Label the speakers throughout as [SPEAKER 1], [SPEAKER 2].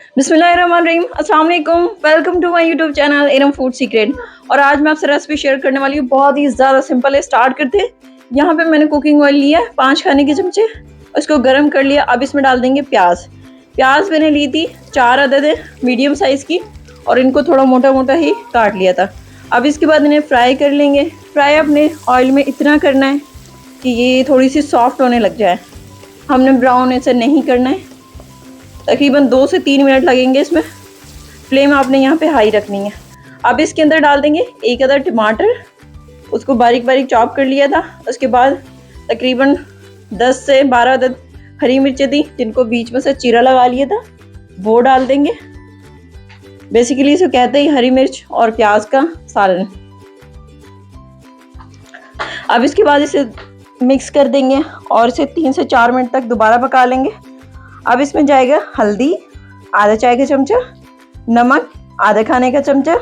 [SPEAKER 1] बिस्मिल्लाहिर्रहमानिर्रहीम, अस्सलाम वालेकुम। Welcome to my YouTube channel Iram food secret. और आज मैं आपसे रेसिपी शेयर करने वाली हूँ, बहुत ही ज़्यादा सिंपल है। स्टार्ट करते हैं। यहाँ पे मैंने कुकिंग ऑयल लिया है 5 खाने के चमचे, उसको गर्म कर लिया। अब इसमें डाल देंगे प्याज। प्याज मैंने ली थी 4 अदद है, मीडियम साइज़ की, और इनको थोड़ा मोटा मोटा ही काट लिया था। अब इसके बाद इन्हें फ्राई कर लेंगे। फ्राई अपने ऑयल में इतना करना है कि ये थोड़ी सी सॉफ्ट होने लग जाए। हमने ब्राउन ऐसे नहीं करना है। तकरीबन 2 से 3 मिनट लगेंगे इसमें। फ्लेम आपने यहाँ पे हाई रखनी है। अब इसके अंदर डाल देंगे 1 अदद टमाटर, उसको बारीक बारीक चॉप कर लिया था। उसके बाद तकरीबन 10 से 12 अदद हरी मिर्चें थी, जिनको बीच में से चीरा लगा लिया था, वो डाल देंगे। बेसिकली इसे कहते हैं हरी मिर्च और प्याज का सालन। अब इसके बाद इसे मिक्स कर देंगे और इसे 3 से 4 मिनट तक दोबारा पका लेंगे। अब इसमें जाएगा हल्दी आधा चाय का चमचा, नमक आधा खाने का चमचा,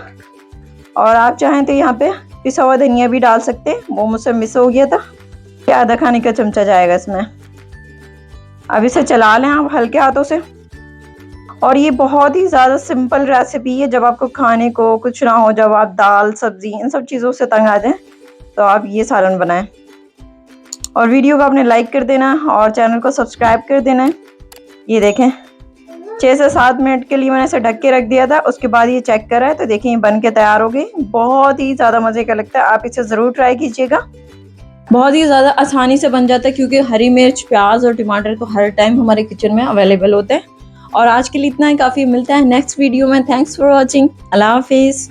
[SPEAKER 1] और आप चाहें तो यहाँ पे पिसा हुआ धनिया भी डाल सकते हैं, वो मुझसे मिस हो गया था। ये आधा खाने का चमचा जाएगा इसमें। अब इसे चला लें आप हल्के हाथों से। और ये बहुत ही ज़्यादा सिंपल रेसिपी है। जब आपको खाने को कुछ ना हो, जब आप दाल सब्जी इन सब चीज़ों से तंग आ जाएं, तो आप ये सालन बनाएं। और वीडियो को आपने लाइक कर देना और चैनल को सब्सक्राइब कर देना है। ये देखें 6 से 7 मिनट के लिए मैंने इसे ढक के रख दिया था। उसके बाद ये चेक करा है तो देखिए ये बन के तैयार हो गई। बहुत ही ज़्यादा मज़े का लगता है, आप इसे ज़रूर ट्राई कीजिएगा। बहुत ही ज़्यादा आसानी से बन जाता है, क्योंकि हरी मिर्च प्याज और टमाटर तो हर टाइम हमारे किचन में अवेलेबल होते हैं। और आज के लिए इतना ही काफ़ी। मिलता है नेक्स्ट वीडियो में। Thanks for watching. अल्लाह हाफिज़।